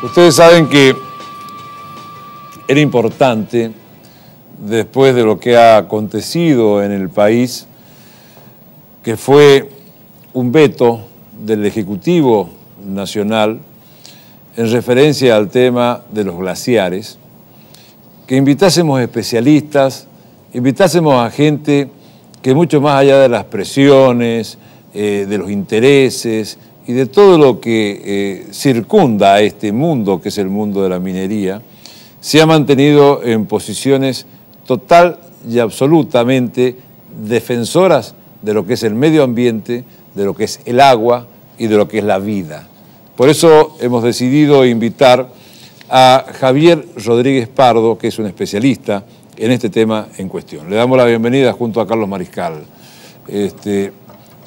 Ustedes saben que era importante, después de lo que ha acontecido en el país, que fue un veto del Ejecutivo Nacional en referencia al tema de los glaciares, que invitásemos especialistas, invitásemos a gente que mucho más allá de las presiones, de los intereses y de todo lo que circunda a este mundo, que es el mundo de la minería, se ha mantenido en posiciones total y absolutamente defensoras de lo que es el medio ambiente, de lo que es el agua y de lo que es la vida. Por eso hemos decidido invitar a Javier Rodríguez Pardo, que es un especialista en este tema en cuestión. Le damos la bienvenida junto a Carlos Mariscal. Usted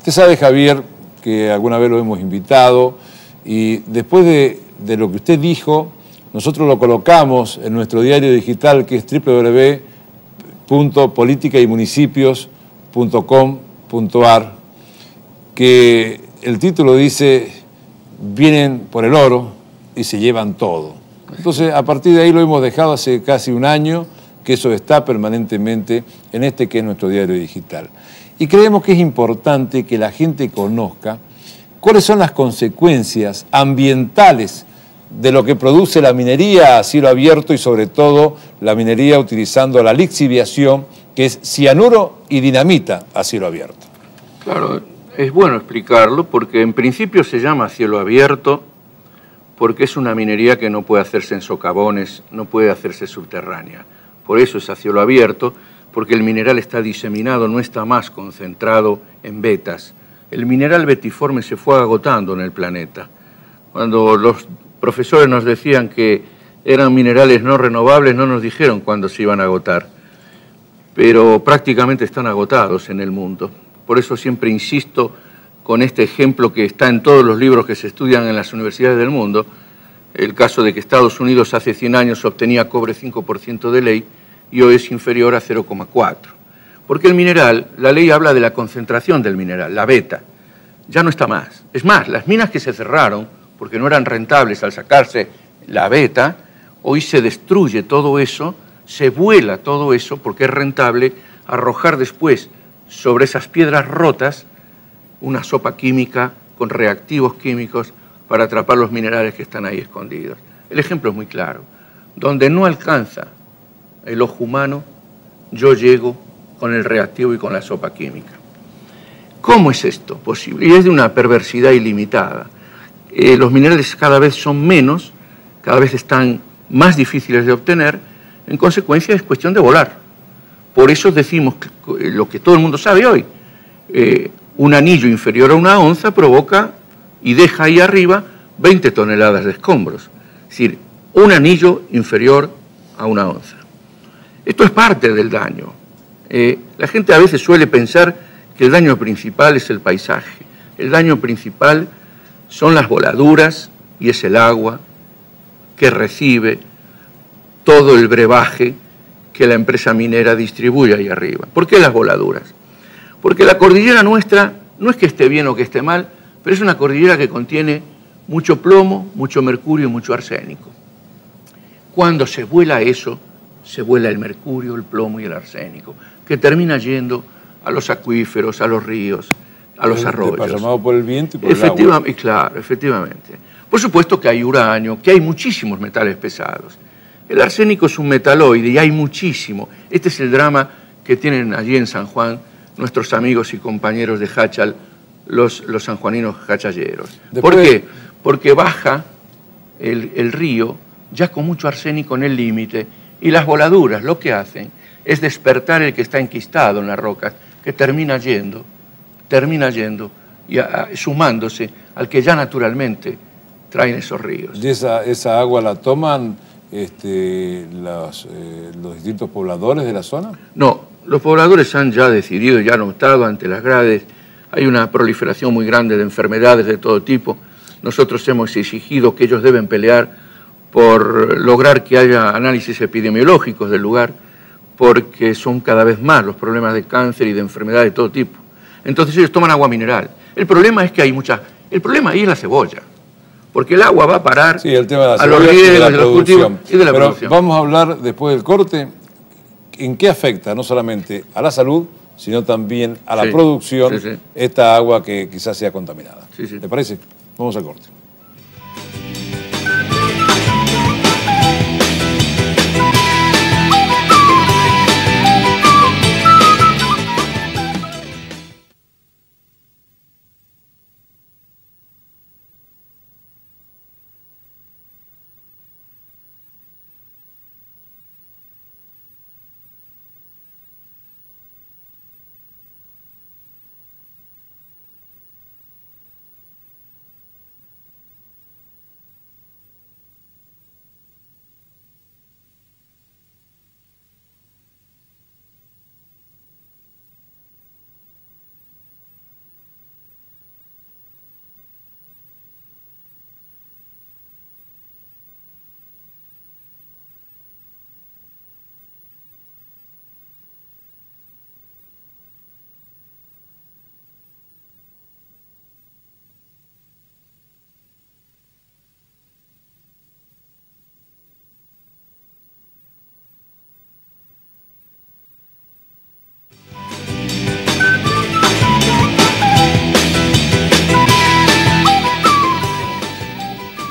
sabe, Javier, que alguna vez lo hemos invitado y después de lo que usted dijo, nosotros lo colocamos en nuestro diario digital, que es www.politicaymunicipios.com.ar, que el título dice: vienen por el oro y se llevan todo. Entonces, a partir de ahí lo hemos dejado hace casi un año, que eso está permanentemente en este que es nuestro diario digital. Y creemos que es importante que la gente conozca cuáles son las consecuencias ambientales de lo que produce la minería a cielo abierto y sobre todo la minería utilizando la lixiviación, que es cianuro y dinamita a cielo abierto. Claro, es bueno explicarlo porque en principio se llama cielo abierto porque es una minería que no puede hacerse en socavones, no puede hacerse subterránea. Por eso es a cielo abierto, porque el mineral está diseminado, no está más concentrado en vetas. El mineral betiforme se fue agotando en el planeta. Cuando los profesores nos decían que eran minerales no renovables, no nos dijeron cuándo se iban a agotar, pero prácticamente están agotados en el mundo. Por eso siempre insisto con este ejemplo que está en todos los libros que se estudian en las universidades del mundo, el caso de que Estados Unidos hace 100 años obtenía cobre 5% de ley y hoy es inferior a 0,4%. Porque el mineral, la ley habla de la concentración del mineral, la beta, ya no está más. Es más, las minas que se cerraron, porque no eran rentables al sacarse la beta, hoy se destruye todo eso, se vuela todo eso, porque es rentable arrojar después sobre esas piedras rotas una sopa química con reactivos químicos para atrapar los minerales que están ahí escondidos. El ejemplo es muy claro. Donde no alcanza el ojo humano, yo llego con el reactivo y con la sopa química. ¿Cómo es esto posible? Y es de una perversidad ilimitada. Los minerales cada vez son menos, cada vez están más difíciles de obtener, en consecuencia es cuestión de volar. Por eso decimos lo que todo el mundo sabe hoy. Un anillo inferior a una onza provoca y deja ahí arriba 20 toneladas de escombros. Es decir, un anillo inferior a una onza. Esto es parte del daño. La gente a veces suele pensar que el daño principal es el paisaje. El daño principal son las voladuras y es el agua que recibe todo el brebaje que la empresa minera distribuye ahí arriba. ¿Por qué las voladuras? Porque la cordillera nuestra no es que esté bien o que esté mal, pero es una cordillera que contiene mucho plomo, mucho mercurio y mucho arsénico. Cuando se vuela eso, se vuela el mercurio, el plomo y el arsénico, que termina yendo a los acuíferos, a los ríos, a los arroyos. Llamado por el viento y por el agua. Claro, efectivamente. Por supuesto que hay uranio, que hay muchísimos metales pesados. El arsénico es un metaloide y hay muchísimo. Este es el drama que tienen allí en San Juan nuestros amigos y compañeros de Hachal, los sanjuaninos hachalleros. ¿Por qué? Porque baja el río ya con mucho arsénico en el límite y las voladuras lo que hacen es despertar el que está enquistado en las rocas, que termina yendo y sumándose al que ya naturalmente traen esos ríos. ¿Y esa agua la toman los distintos pobladores de la zona? No, los pobladores han ya decidido, ya han optado ante las grades. Hay una proliferación muy grande de enfermedades de todo tipo. Nosotros hemos exigido que ellos deben pelear por lograr que haya análisis epidemiológicos del lugar, porque son cada vez más los problemas de cáncer y de enfermedades de todo tipo. Entonces ellos toman agua mineral. El problema es que hay el problema ahí es la cebolla. porque el agua va a parar sí, el tema de la a los riegos, de los cultivos y de la Pero producción. vamos a hablar después del corte, ¿en qué afecta no solamente a la salud, sino también a la producción esta agua que quizás sea contaminada? ¿Te parece? Vamos al corte.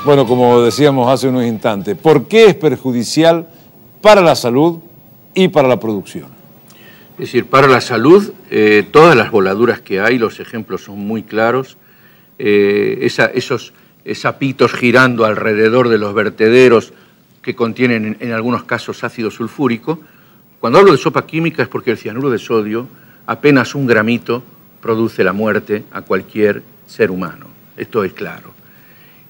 Bueno, como decíamos hace unos instantes, ¿por qué es perjudicial para la salud y para la producción? Es decir, para la salud, todas las voladuras que hay, los ejemplos son muy claros, esos sapitos girando alrededor de los vertederos que contienen en algunos casos ácido sulfúrico. Cuando hablo de sopa química es porque el cianuro de sodio, apenas un gramito, produce la muerte a cualquier ser humano. Esto es claro.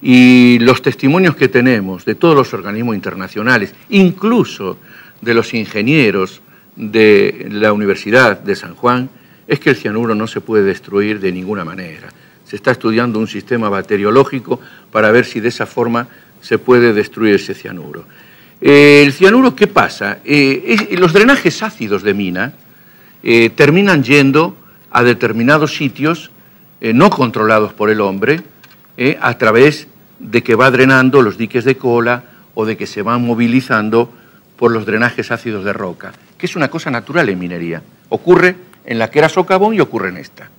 Y los testimonios que tenemos de todos los organismos internacionales, incluso de los ingenieros de la Universidad de San Juan, es que el cianuro no se puede destruir de ninguna manera. Se está estudiando un sistema bacteriológico para ver si de esa forma se puede destruir ese cianuro. El cianuro, ¿qué pasa? Los drenajes ácidos de mina terminan yendo a determinados sitios no controlados por el hombre, a través de que va drenando los diques de cola o de que se van movilizando por los drenajes ácidos de roca, que es una cosa natural en minería. Ocurre en la que era socavón y ocurre en esta.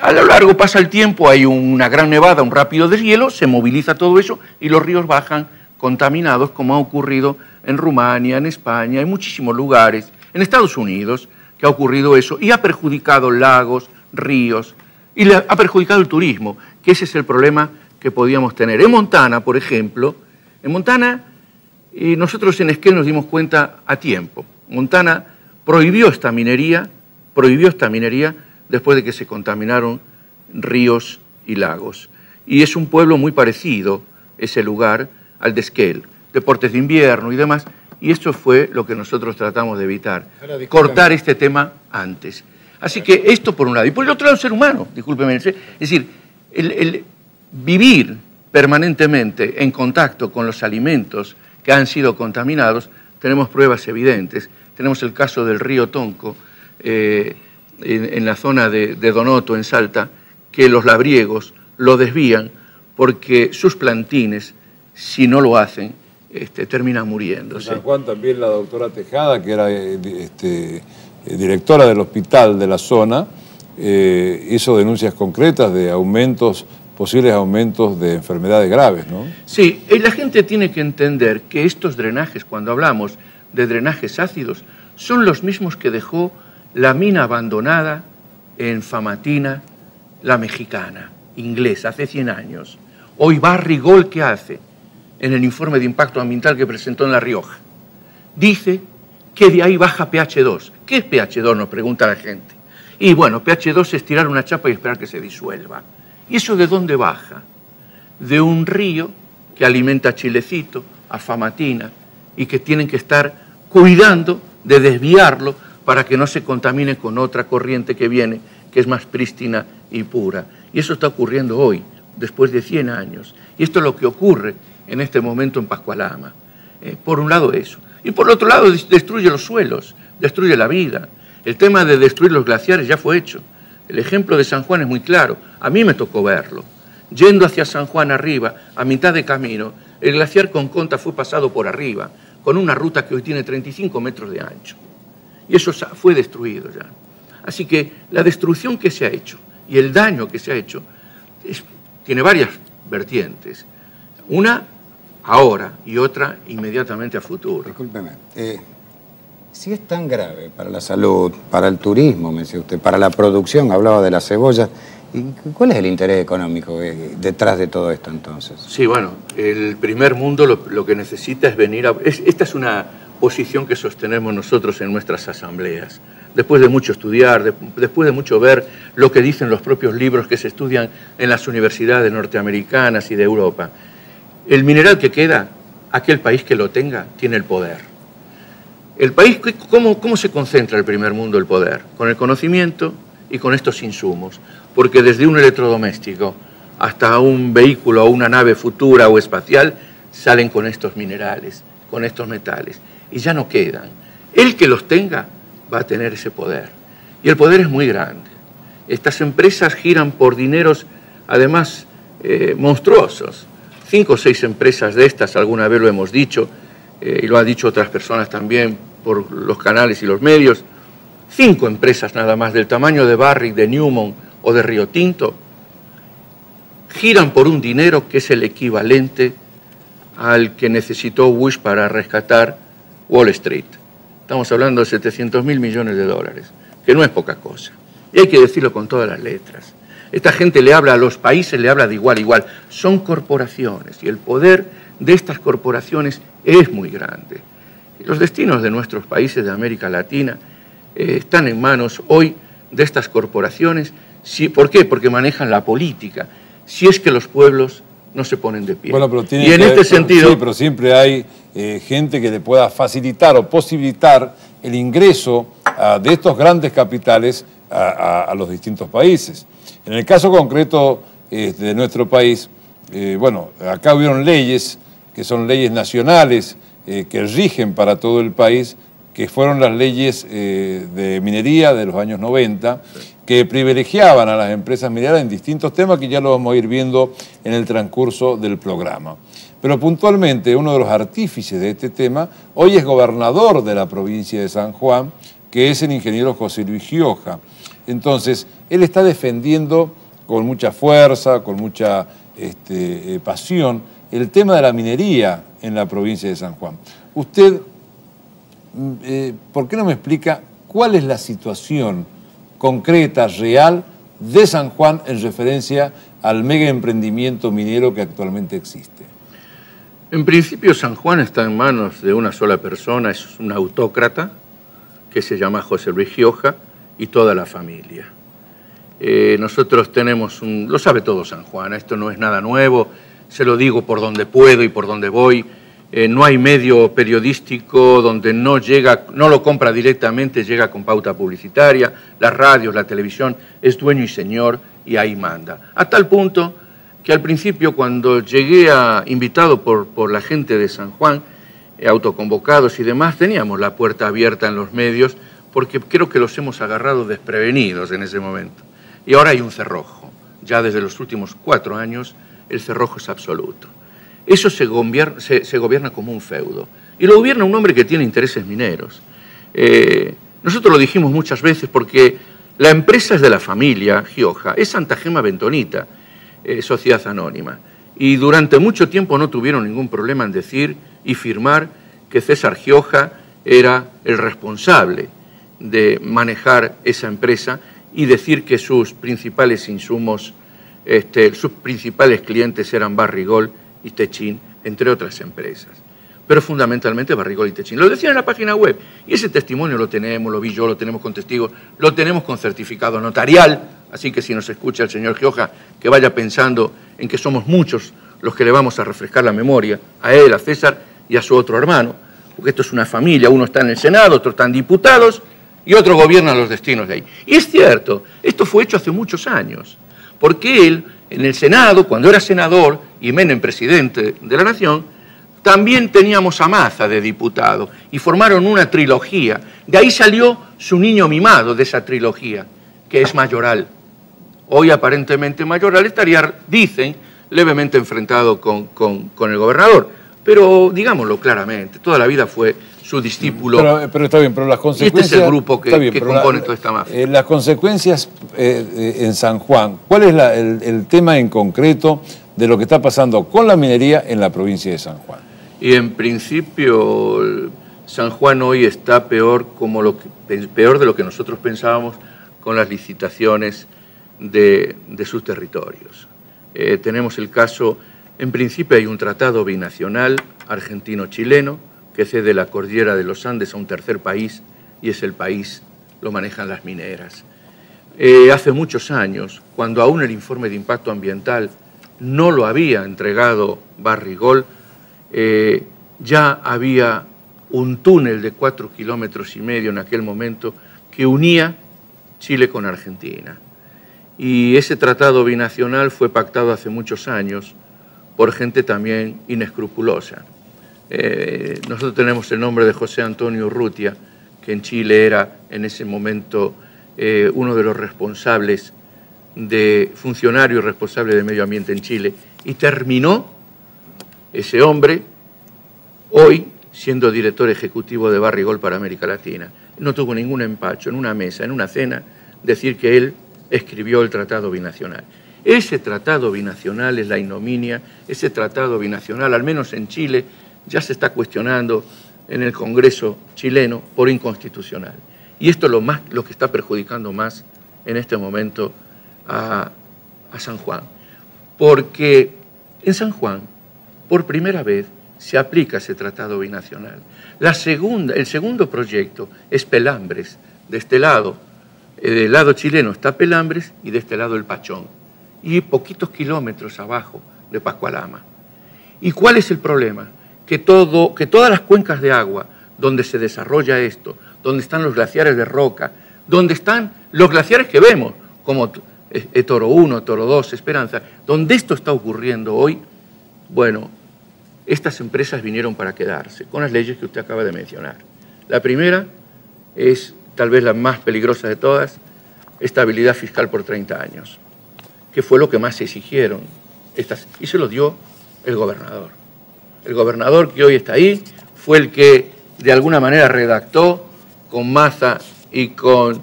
A lo largo pasa el tiempo, hay una gran nevada, un rápido deshielo, se moviliza todo eso y los ríos bajan contaminados, como ha ocurrido en Rumania, en España, en muchísimos lugares, en Estados Unidos, que ha ocurrido eso y ha perjudicado lagos, ríos, y ha perjudicado el turismo, que ese es el problema que podíamos tener. En Montana, por ejemplo, en Montana, nosotros en Esquel nos dimos cuenta a tiempo. Montana prohibió esta minería después de que se contaminaron ríos y lagos. Y es un pueblo muy parecido, ese lugar, al de Esquel, deportes de invierno y demás, y esto fue lo que nosotros tratamos de evitar, cortar este tema antes. Así que esto por un lado. Y por el otro lado, el ser humano, discúlpeme. Es decir, el vivir permanentemente en contacto con los alimentos que han sido contaminados, tenemos pruebas evidentes. Tenemos el caso del río Tonco, en la zona de Donoto, en Salta, que los labriegos lo desvían porque sus plantines, si no lo hacen, terminan muriéndose. En San Juan también la doctora Tejada, que era directora del hospital de la zona, hizo denuncias concretas de posibles aumentos de enfermedades graves, ¿no? Sí, la gente tiene que entender que estos drenajes, cuando hablamos de drenajes ácidos, son los mismos que dejó la mina abandonada en Famatina, la mexicana, inglesa, hace 100 años. Hoy Barrigol, ¿qué hace? En el informe de impacto ambiental que presentó en La Rioja. Dice que de ahí baja pH 2. ¿Qué es pH 2? Nos pregunta la gente. Y bueno, pH 2 es tirar una chapa y esperar que se disuelva. ¿Y eso de dónde baja? De un río que alimenta a Chilecito, a Famatina, y que tienen que estar cuidando de desviarlo para que no se contamine con otra corriente que viene, que es más prístina y pura. Y eso está ocurriendo hoy, después de 100 años. Y esto es lo que ocurre en este momento en Pascualama. Por un lado eso. Y por otro lado destruye los suelos, destruye la vida. El tema de destruir los glaciares ya fue hecho. El ejemplo de San Juan es muy claro. A mí me tocó verlo. Yendo hacia San Juan arriba, a mitad de camino, el glaciar Conconta fue pasado por arriba, con una ruta que hoy tiene 35 metros de ancho. Y eso fue destruido ya. Así que la destrucción que se ha hecho y el daño que se ha hecho tiene varias vertientes. Una ahora y otra inmediatamente a futuro. Discúlpeme, si es tan grave para la salud, para el turismo, me decía usted, para la producción, hablaba de las cebollas, ¿y cuál es el interés económico detrás de todo esto entonces? Sí, bueno, el primer mundo lo que necesita es venir a... Esta es una posición que sostenemos nosotros en nuestras asambleas. Después de mucho estudiar, después de mucho ver lo que dicen los propios libros que se estudian en las universidades norteamericanas y de Europa, el mineral que queda, aquel país que lo tenga, tiene el poder. El país, ¿cómo se concentra el primer mundo el poder? Con el conocimiento y con estos insumos. Porque desde un electrodoméstico hasta un vehículo o una nave futura o espacial salen con estos minerales, con estos metales, y ya no quedan. El que los tenga va a tener ese poder. Y el poder es muy grande. Estas empresas giran por dineros, además, monstruosos. 5 o 6 empresas de estas, alguna vez lo hemos dicho, y lo han dicho otras personas también por los canales y los medios, 5 empresas nada más del tamaño de Barrick, de Newmont o de Río Tinto, giran por un dinero que es el equivalente al que necesitó Bush para rescatar Wall Street. Estamos hablando de 700.000 millones de dólares, que no es poca cosa. Y hay que decirlo con todas las letras. Esta gente le habla a los países, le habla de igual a igual. Son corporaciones y el poder de estas corporaciones es muy grande. Los destinos de nuestros países de América Latina están en manos hoy de estas corporaciones. ¿Por qué? Porque manejan la política. Si es que los pueblos no se ponen de pie. Bueno, pero y en este sentido... Sí, pero siempre hay gente que le pueda facilitar o posibilitar el ingreso de estos grandes capitales a los distintos países. En el caso concreto de nuestro país, bueno, acá hubieron leyes que son leyes nacionales que rigen para todo el país, que fueron las leyes de minería de los años 90, que privilegiaban a las empresas mineras en distintos temas que ya lo vamos a ir viendo en el transcurso del programa. Pero puntualmente uno de los artífices de este tema hoy es gobernador de la provincia de San Juan, que es el ingeniero José Luis Gioja. Entonces, él está defendiendo con mucha fuerza, con mucha pasión, el tema de la minería en la provincia de San Juan. Usted, ¿por qué no me explica cuál es la situación concreta, real, de San Juan en referencia al mega emprendimiento minero que actualmente existe? En principio, San Juan está en manos de una sola persona, es un autócrata que se llama José Luis Gioja y toda la familia. Nosotros tenemos lo sabe todo San Juan, esto no es nada nuevo, se lo digo por donde puedo y por donde voy. No hay medio periodístico donde no lo compra directamente, llega con pauta publicitaria, las radios, la televisión, es dueño y señor y ahí manda. A tal punto que al principio cuando llegué invitado por la gente de San Juan, autoconvocados y demás, teníamos la puerta abierta en los medios porque creo que los hemos agarrado desprevenidos en ese momento. Y ahora hay un cerrojo, ya desde los últimos 4 años el cerrojo es absoluto. Eso se gobierna como un feudo. Y lo gobierna un hombre que tiene intereses mineros. Nosotros lo dijimos muchas veces porque la empresa es de la familia Gioja, es Santa Gema Bentonita, sociedad anónima. Y durante mucho tiempo no tuvieron ningún problema en decir y firmar que César Gioja era el responsable de manejar esa empresa y decir que sus principales insumos, sus principales clientes eran Barrigol y Techin, entre otras empresas. Pero fundamentalmente Barrigol y Techin. Lo decían en la página web. Y ese testimonio lo tenemos, lo vi yo, lo tenemos con testigos, lo tenemos con certificado notarial. Así que si nos escucha el señor Gioja, que vaya pensando en que somos muchos los que le vamos a refrescar la memoria, a él, a César y a su otro hermano. Porque esto es una familia, uno está en el Senado, otro está en diputados y otro gobierna los destinos de ahí. Y es cierto, esto fue hecho hace muchos años. Porque él, en el Senado, cuando era senador y Menem presidente de la Nación, también teníamos a Maza de diputado y formaron una trilogía. De ahí salió su niño mimado de esa trilogía, que es Mayoral. hoy aparentemente mayoral, estaría, dicen, levemente enfrentado con el gobernador. Pero digámoslo claramente, toda la vida fue su discípulo. Pero está bien, pero las consecuencias... Y este es el grupo que compone toda esta mafia. Las consecuencias en San Juan, ¿cuál es el tema en concreto de lo que está pasando con la minería en la provincia de San Juan? Y en principio, San Juan hoy está peor de lo que nosotros pensábamos con las licitaciones de sus territorios. Tenemos el caso, en principio hay un tratado binacional argentino-chileno que cede la cordillera de los Andes a un tercer país, y es el país, lo manejan las mineras. Hace muchos años, cuando aún el informe de impacto ambiental no lo había entregado Barrigol, ya había un túnel de 4,5 kilómetros en aquel momento que unía Chile con Argentina. Y ese tratado binacional fue pactado hace muchos años por gente también inescrupulosa. Nosotros tenemos el nombre de José Antonio Urrutia, que en Chile era en ese momento uno de los responsables funcionario responsable de medio ambiente en Chile, y terminó ese hombre hoy siendo director ejecutivo de Barrigol para América Latina. No tuvo ningún empacho en una mesa, en una cena, decir que él escribió el tratado binacional. Ese tratado binacional es la ignominia, ese tratado binacional, al menos en Chile, ya se está cuestionando en el Congreso chileno por inconstitucional. Y esto es lo que está perjudicando más en este momento a San Juan. Porque en San Juan, por primera vez, se aplica ese tratado binacional. El segundo proyecto es Pelambres. De este lado, del lado chileno está Pelambres y de este lado el Pachón. Y poquitos kilómetros abajo de Pascualama. ¿Y cuál es el problema? Que todas las cuencas de agua donde se desarrolla esto, donde están los glaciares de roca, donde están los glaciares que vemos, como Toro 1, Toro 2, Esperanza, donde esto está ocurriendo hoy, bueno, estas empresas vinieron para quedarse, con las leyes que usted acaba de mencionar. La primera es, tal vez la más peligrosa de todas, estabilidad fiscal por 30 años, que fue lo que más exigieron, y se lo dio el gobernador. El gobernador que hoy está ahí fue el que de alguna manera redactó con Maza y con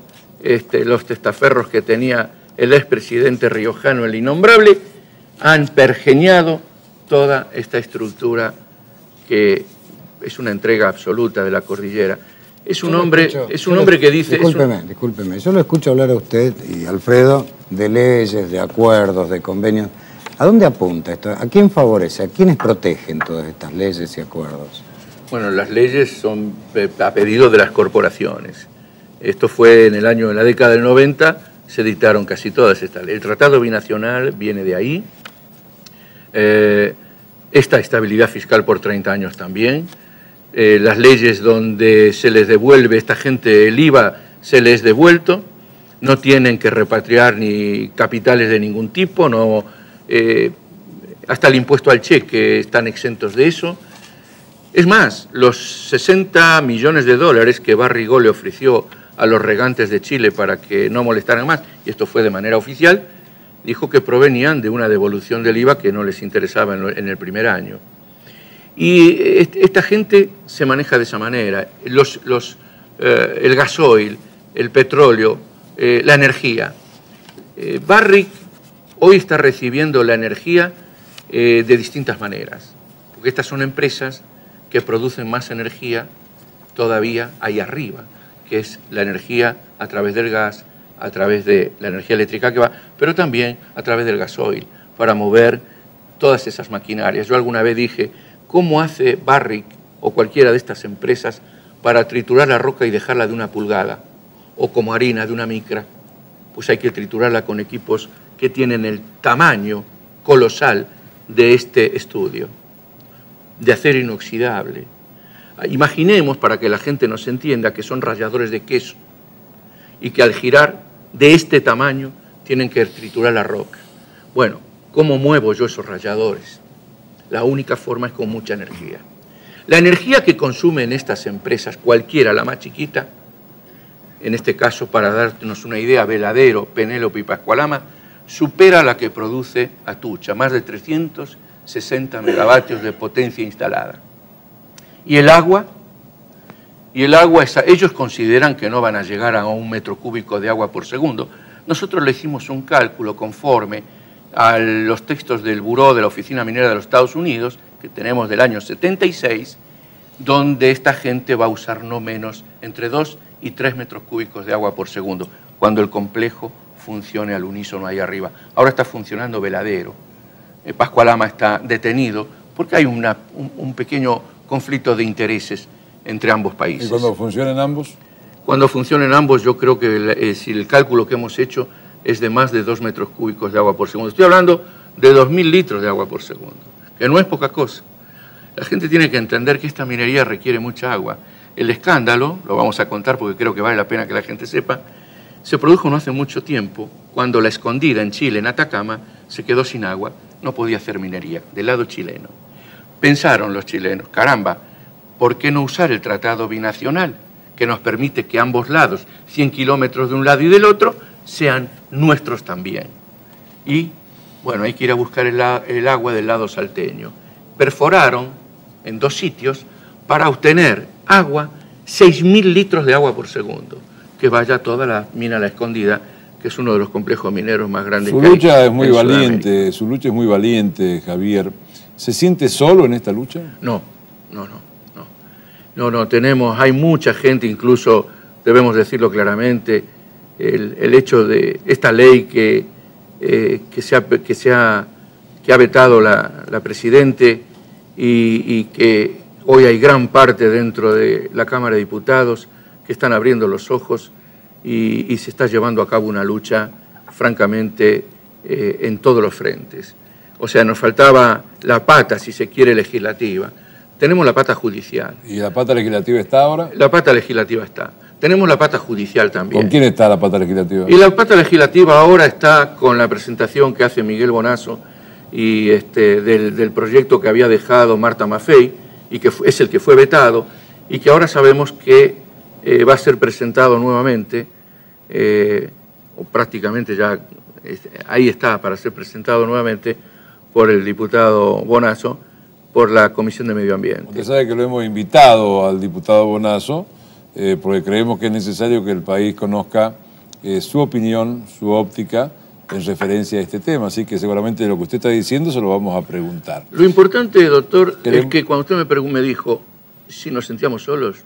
los testaferros que tenía el expresidente riojano, el innombrable, han pergeñado toda esta estructura que es una entrega absoluta de la cordillera. Es un hombre que dice... Discúlpeme, yo lo escucho hablar a usted y Alfredo de leyes, de acuerdos, de convenios. ¿A dónde apunta esto? ¿A quién favorece? ¿A quiénes protegen todas estas leyes y acuerdos? Bueno, las leyes son a pedido de las corporaciones. Esto fue en la década del 90, se dictaron casi todas estas leyes. El Tratado Binacional viene de ahí. Esta estabilidad fiscal por 30 años también. Las leyes donde se les devuelve a esta gente el IVA, se les devuelto. No tienen que repatriar ni capitales de ningún tipo, hasta el impuesto al cheque están exentos de eso. Es más, los 60 millones de dólares que Barrigol le ofreció a los regantes de Chile para que no molestaran más, y esto fue de manera oficial, dijo que provenían de una devolución del IVA que no les interesaba en el primer año. Y esta gente se maneja de esa manera. El gasoil, el petróleo, la energía. Barrick hoy está recibiendo la energía de distintas maneras, porque estas son empresas que producen más energía todavía ahí arriba, que es la energía a través del gas, a través de la energía eléctrica que va, pero también a través del gasoil, para mover todas esas maquinarias. Yo alguna vez dije, ¿cómo hace Barrick o cualquiera de estas empresas para triturar la roca y dejarla de 1 pulgada? O como harina de 1 micra. Pues hay que triturarla con equipos que tienen el tamaño colosal de este estudio, de acero inoxidable. Imaginemos, para que la gente nos entienda, que son ralladores de queso y que al girar de este tamaño tienen que triturar la roca. Bueno, ¿cómo muevo yo esos ralladores? La única forma es con mucha energía. La energía que consumen estas empresas, cualquiera, la más chiquita, en este caso, para darnos una idea, Veladero, Penélope y Pascualama, supera la que produce Atucha, más de 360 megavatios de potencia instalada. Y el agua, ellos consideran que no van a llegar a 1 metro cúbico de agua por segundo. Nosotros le hicimos un cálculo conforme a los textos del Buró de la Oficina Minera de los Estados Unidos, que tenemos del año 76, donde esta gente va a usar no menos entre 2 y 3 metros cúbicos de agua por segundo, cuando el complejo funcione al unísono ahí arriba. Ahora está funcionando Veladero. Pascualama está detenido porque hay un pequeño conflicto de intereses entre ambos países. ¿Y cuando funcionen ambos? Cuando funcionen ambos, yo creo que si el cálculo que hemos hecho es de más de 2 metros cúbicos de agua por segundo. Estoy hablando de 2.000 litros de agua por segundo, que no es poca cosa. La gente tiene que entender que esta minería requiere mucha agua. El escándalo, lo vamos a contar porque creo que vale la pena que la gente sepa, se produjo no hace mucho tiempo, cuando La Escondida en Chile, en Atacama, se quedó sin agua, no podía hacer minería, del lado chileno. Pensaron los chilenos, caramba, ¿por qué no usar el tratado binacional, que nos permite que ambos lados, 100 kilómetros de un lado y del otro, sean nuestros también? Y, bueno, hay que ir a buscar el agua del lado salteño. Perforaron en 2 sitios para obtener agua, 6.000 litros de agua por segundo, que vaya a toda la mina La Escondida, que es uno de los complejos mineros más grandes que hay. Su lucha es muy valiente, su lucha es muy valiente, Javier. ¿Se siente solo en esta lucha? No, hay mucha gente, incluso debemos decirlo claramente, el hecho de esta ley que ha vetado la Presidente y que hoy hay gran parte dentro de la Cámara de Diputados que están abriendo los ojos y se está llevando a cabo una lucha, francamente, en todos los frentes. O sea, nos faltaba la pata, si se quiere, legislativa. Tenemos la pata judicial. ¿Y la pata legislativa está ahora? La pata legislativa está. Tenemos la pata judicial también. ¿Con quién está la pata legislativa? Y la pata legislativa ahora está con la presentación que hace Miguel Bonazo y del proyecto que había dejado Marta Maffei, y que es el que fue vetado, y que ahora sabemos que va a ser presentado nuevamente, o prácticamente ya ahí está para ser presentado nuevamente por el diputado Bonazo, por la Comisión de Medio Ambiente. Usted sabe que lo hemos invitado al diputado Bonazo, porque creemos que es necesario que el país conozca su opinión, su óptica, en referencia a este tema, así que seguramente lo que usted está diciendo se lo vamos a preguntar. Lo importante, doctor, es que cuando usted me dijo si nos sentíamos solos,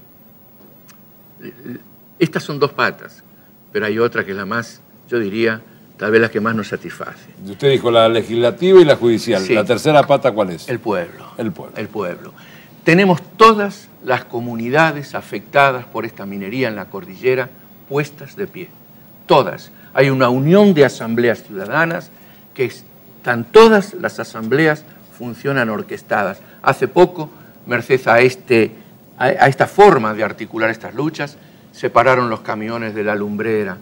estas son 2 patas, pero hay otra que es la más, yo diría, tal vez la que más nos satisface. Usted dijo la legislativa y la judicial. Sí. ¿La tercera pata cuál es? El pueblo. El pueblo. El pueblo. Tenemos todas las comunidades afectadas por esta minería en la cordillera puestas de pie. Todas. Hay una unión de asambleas ciudadanas que están todas las asambleas funcionan orquestadas. Hace poco, merced a esta forma de articular estas luchas, se pararon los camiones de la lumbrera,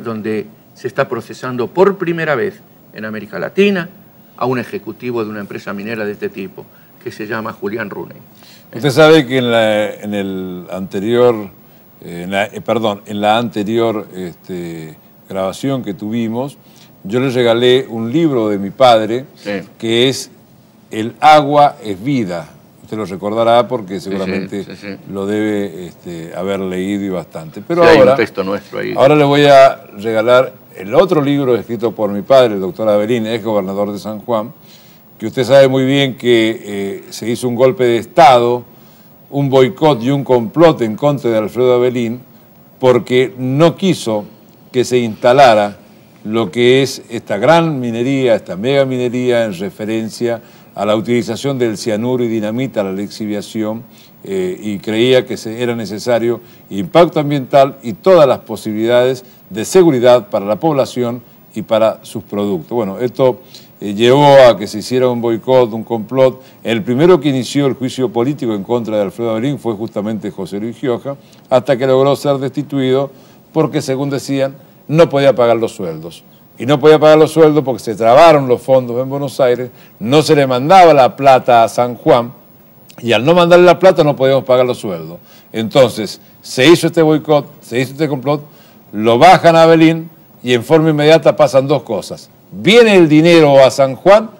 donde se está procesando por primera vez en América Latina a un ejecutivo de una empresa minera de este tipo, que se llama Julián Runey. Usted sabe que en la anterior grabación que tuvimos, yo le regalé un libro de mi padre, sí, que es El agua es vida. Usted lo recordará porque seguramente sí, lo debe haber leído y bastante. Pero sí, ahora, hay un texto nuestro ahí. Ahora le voy a regalar el otro libro escrito por mi padre, el doctor Avelín, ex gobernador de San Juan, que usted sabe muy bien que se hizo un golpe de Estado, un boicot y un complot en contra de Alfredo Avelín, porque no quiso que se instalara lo que es esta gran minería, esta mega minería en referencia a la utilización del cianuro y dinamita, la lixiviación, y creía que era necesario impacto ambiental y todas las posibilidades de seguridad para la población y para sus productos. Bueno, esto llevó a que se hiciera un boicot, un complot. El primero que inició el juicio político en contra de Alfredo Avelín fue justamente José Luis Gioja, hasta que logró ser destituido porque, según decían, no podía pagar los sueldos. Y no podía pagar los sueldos porque se trabaron los fondos en Buenos Aires, no se le mandaba la plata a San Juan, y al no mandarle la plata no podíamos pagar los sueldos. Entonces, se hizo este boicot, se hizo este complot, lo bajan a Avelín y en forma inmediata pasan 2 cosas. viene el dinero a San Juan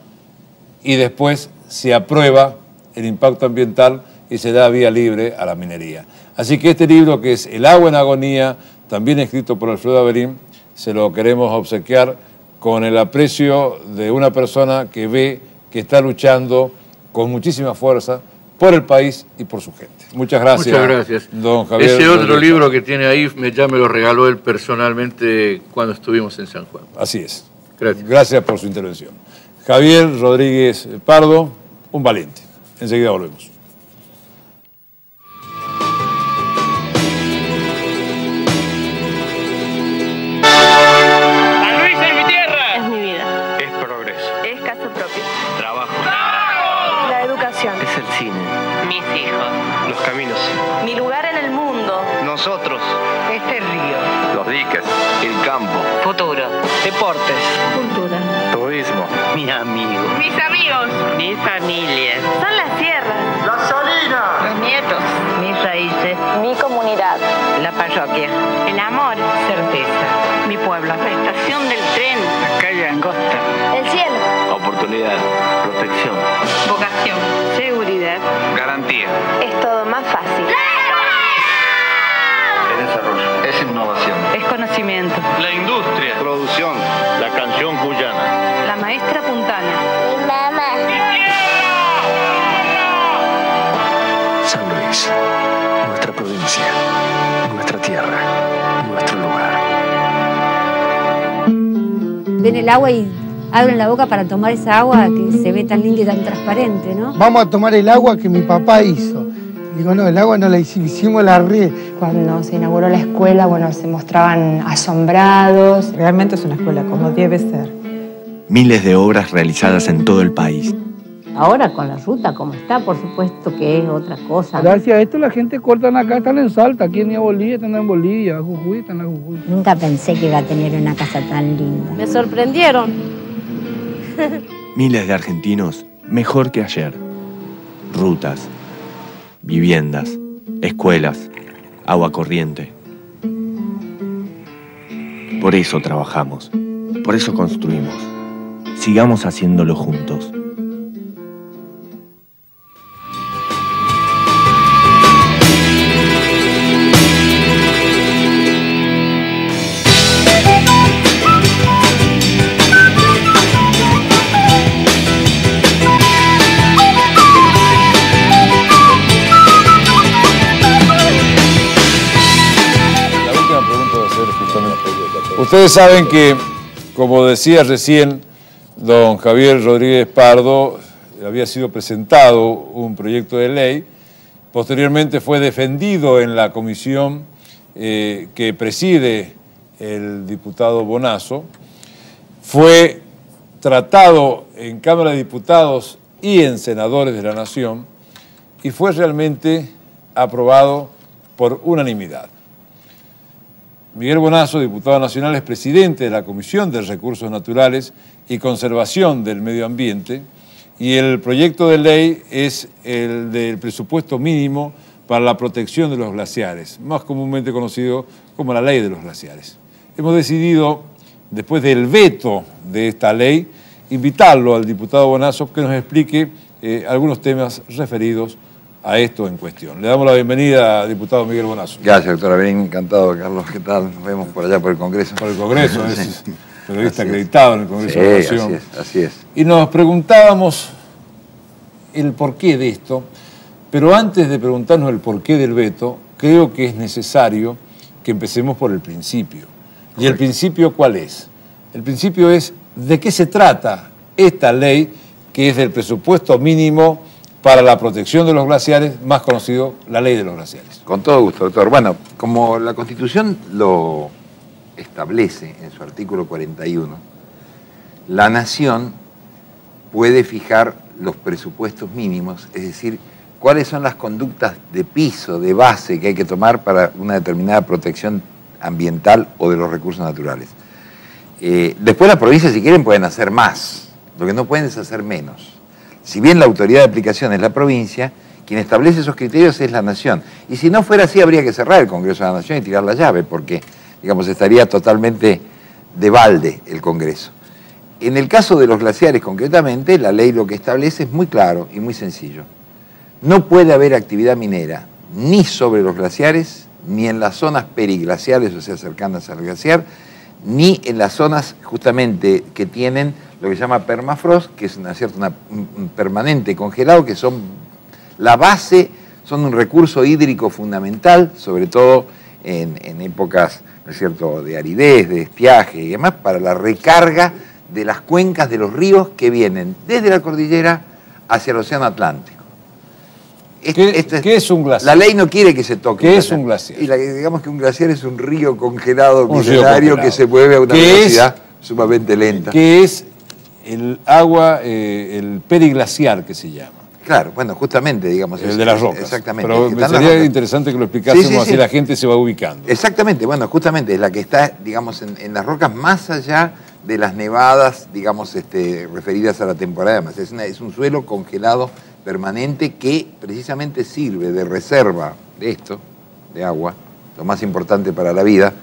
y después se aprueba el impacto ambiental y se da vía libre a la minería. Así que este libro, que es El agua en agonía, también escrito por Alfredo Avelín, se lo queremos obsequiar con el aprecio de una persona que ve que está luchando con muchísima fuerza por el país y por su gente. Muchas gracias. Muchas gracias. Don Javier. Ese otro libro que tiene ahí ya me lo regaló él personalmente cuando estuvimos en San Juan. Así es. Gracias. Gracias por su intervención. Javier Rodríguez Pardo, un valiente. Enseguida volvemos. San Luis es mi tierra. Es mi vida. Es progreso. Es casa propia. Trabajo. La educación. Es el cine. Mis hijos. Los caminos. Mi lugar en el mundo. Nosotros. Este río. Los diques. El campo. Futuro. Deportes. Cultura. Turismo. Mi amigo. Mis amigos. Mi familia. Son las tierras. La Salina. Los nietos. Mis raíces. Mi comunidad. La parroquia. El amor. Certeza. Mi pueblo. La estación del tren. La calle Angosta. El cielo. Oportunidad. Protección. Vocación. Seguridad. Garantía. Es todo más fácil. Es desarrollo. Es innovación. Es conocimiento. La industria. Producción. La canción cuyana. La maestra puntana. Mi mamá. San Luis, nuestra provincia, nuestra tierra, nuestro lugar. Ven el agua y abren la boca para tomar esa agua que se ve tan linda y tan transparente, ¿no? Vamos a tomar el agua que mi papá hizo. Digo, no, el agua no la hicimos la red. Cuando se inauguró la escuela, bueno, se mostraban asombrados. Realmente es una escuela como debe ser. Miles de obras realizadas en todo el país. Ahora con la ruta como está, por supuesto que es otra cosa. Gracias a esto la gente cortan acá, están en Salta, aquí en Bolivia, están en Bolivia, Jujuy, están en Jujuy. Nunca pensé que iba a tener una casa tan linda. Me sorprendieron. Miles de argentinos mejor que ayer. Rutas, viviendas, escuelas, agua corriente. Por eso trabajamos, por eso construimos. Sigamos haciéndolo juntos. Ustedes saben que, como decía recién don Javier Rodríguez Pardo, había sido presentado un proyecto de ley, posteriormente fue defendido en la comisión que preside el diputado Bonazo, fue tratado en Cámara de Diputados y en Senadores de la Nación y fue realmente aprobado por unanimidad. Miguel Bonazo, diputado nacional, es presidente de la Comisión de Recursos Naturales y Conservación del Medio Ambiente y el proyecto de ley es el del presupuesto mínimo para la protección de los glaciares, más comúnmente conocido como la ley de los glaciares. Hemos decidido, después del veto de esta ley, invitarlo al diputado Bonazo que nos explique algunos temas referidos a esto en cuestión. Le damos la bienvenida, diputado Miguel Bonazo. Gracias, doctora Avelín. Encantado, Carlos. ¿Qué tal? Nos vemos por allá por el Congreso. Por el Congreso, es periodista acreditado en el Congreso de la Nación. Así es. Y nos preguntábamos el porqué de esto, pero antes de preguntarnos el porqué del veto, creo que es necesario que empecemos por el principio. ¿Y el principio cuál es? El principio es de qué se trata esta ley que es del presupuesto mínimo para la protección de los glaciares, más conocido, la ley de los glaciares. Con todo gusto, doctor. Bueno, como la Constitución lo establece en su artículo 41, la Nación puede fijar los presupuestos mínimos, es decir, cuáles son las conductas de piso, de base que hay que tomar para una determinada protección ambiental o de los recursos naturales. Después las provincias, si quieren, pueden hacer más, lo que no pueden es hacer menos. Si bien la autoridad de aplicación es la provincia, quien establece esos criterios es la Nación. Y si no fuera así, habría que cerrar el Congreso de la Nación y tirar la llave, porque, digamos, estaría totalmente de balde el Congreso. En el caso de los glaciares concretamente, la ley lo que establece es muy claro y muy sencillo. No puede haber actividad minera ni sobre los glaciares, ni en las zonas periglaciales, o sea, cercanas al glaciar, ni en las zonas justamente que tienen lo que se llama permafrost, que es un permanente congelado, que son la base, son un recurso hídrico fundamental, sobre todo en épocas, ¿no es cierto?, de aridez, de estiaje y demás, para la recarga de las cuencas de los ríos que vienen desde la cordillera hacia el océano Atlántico. ¿Qué es un glaciar? La ley no quiere que se toque. ¿Qué es un glaciar? Y digamos que un glaciar es un río congelado milenario que se mueve a una velocidad sumamente lenta. ¿Qué es el agua, el periglaciar que se llama? Claro, bueno, justamente, digamos. El de las rocas. Exactamente. Pero me sería interesante que lo explicásemos, así la gente se va ubicando. Exactamente, bueno, justamente es la que está, digamos, en las rocas más allá de las nevadas, digamos, referidas a la temporada. Además, es un suelo congelado permanente que precisamente sirve de reserva de esto, de agua, lo más importante para la vida,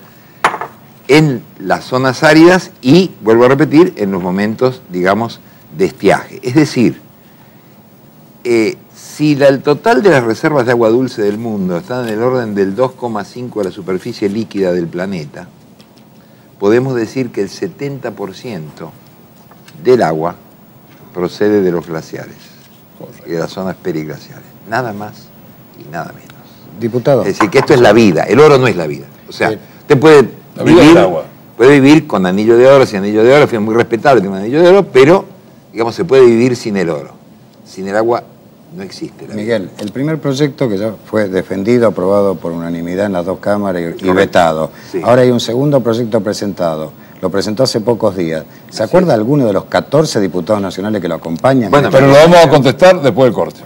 en las zonas áridas y, vuelvo a repetir, en los momentos, digamos, de estiaje. Es decir, si el total de las reservas de agua dulce del mundo están en el orden del 2,5 de la superficie líquida del planeta, podemos decir que el 70% del agua procede de los glaciares. Correcto. Y de las zonas periglaciales. Nada más y nada menos. Diputado. Es decir, que esto es la vida. El oro no es la vida. O sea, usted puede vivir con anillo de oro, sin anillo de oro, es muy respetable tener un anillo de oro, pero, digamos, se puede vivir sin el oro. Sin el agua no existe la vida. Miguel, el primer proyecto que ya fue defendido, aprobado por unanimidad en las dos cámaras y vetado. Sí. Ahora hay un segundo proyecto presentado. Lo presentó hace pocos días. ¿Se acuerda alguno de los 14 diputados nacionales que lo acompañan? Bueno, pero lo vamos a contestar después del corte.